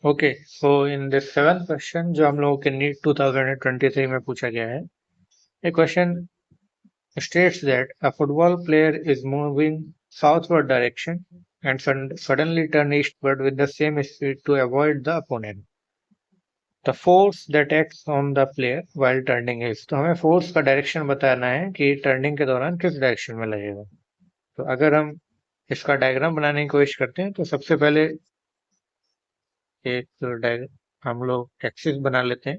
Okay, so in this seventh question जो हम लोगों के नीट 2023 में पूछा गया है, ये question states that a football player is moving southward direction and suddenly turn eastward with the same speed to avoid the opponent. The force that acts on the player while turning is, तो हमें force का direction बताना है कि turning के दौरान किस direction में लगेगा। तो अगर हम इसका डायग्राम बनाने की कोशिश करते हैं तो सबसे पहले एक हम लोग एक्सिस बना लेते हैं।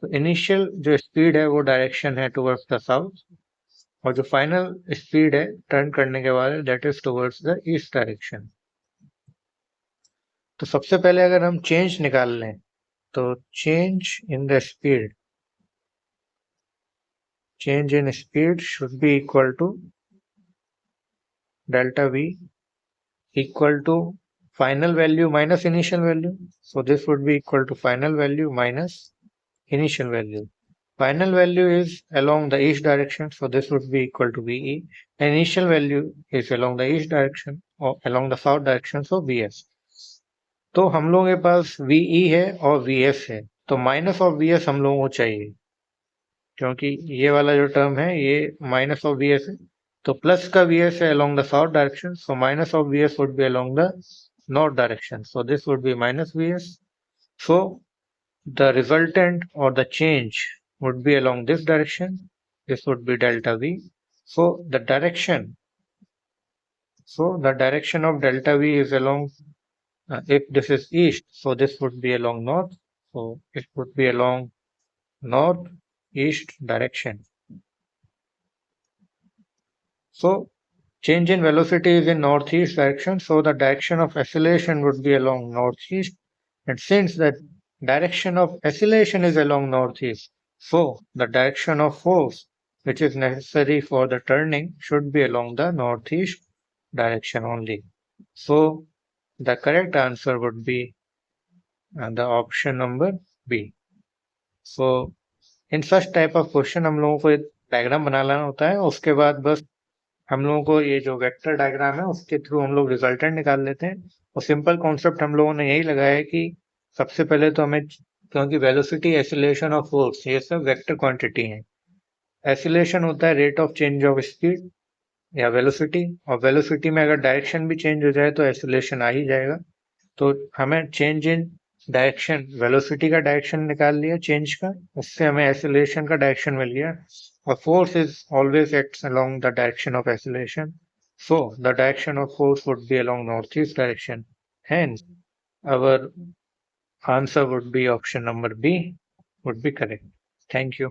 तो इनिशियल जो स्पीड है वो डायरेक्शन है टुवर्ड्स द साउथ, और जो फाइनल स्पीड है टर्न करने के बाद that is towards the east direction. तो सबसे पहले अगर हम चेंज निकाल लें तो change in the speed, change in speed should be equal to delta V equal to final value minus initial value. So this would be equal to final value minus initial value. Final value is along the east direction, so this would be equal to VE. Initial value is along the east direction or along the south direction, so VS. तो हम लोगों के पास VE है और VS है, तो minus of VS हम लोगों को चाहिए, क्योंकि ये वाला जो टर्म है ये माइनस ऑफ VS है, तो प्लस का VS है along the south direction, so minus of VS would be along the north direction, so this would be minus VS. So the resultant or the change would be along this direction, this would be delta V. So the direction of delta V is along, if this is east, so this would be along north, so it would be along north east direction. So change in velocity is in northeast direction, so the direction of acceleration would be along northeast. And since the direction of acceleration is along northeast, so the direction of force which is necessary for the turning should be along the northeast direction only. So the correct answer would be the option number B. So in such type of question हम लोगों को एक diagram बना लेना होता है, उसके बाद बस हम लोगों को ये जो वेक्टर डायग्राम है उसके थ्रू हम लोग रिजल्टेंट निकाल लेते हैं। और सिंपल कॉन्सेप्ट हम लोगों ने यही लगाया है कि सबसे पहले तो हमें, क्योंकि वेलोसिटी, एक्सीलरेशन और फोर्स ये सब वेक्टर क्वांटिटी हैं। एक्सीलरेशन होता है rate of change of speed या वेलोसिटी, और वेलोसिटी में अगर डायरेक्शन भी चेंज हो जाए तो एक्सीलरेशन आ ही जाएगा। तो हमें चेंज इन डायरेक्शन, वेलोसिटी का डायरेक्शन निकाल लिया चेंज का, उससे हमें एक्सीलरेशन का डायरेक्शन मिल गया। और force is always acts along the direction of acceleration, so the direction of force would be along northeast direction. Hence, our answer would be option number B would be correct. Thank you.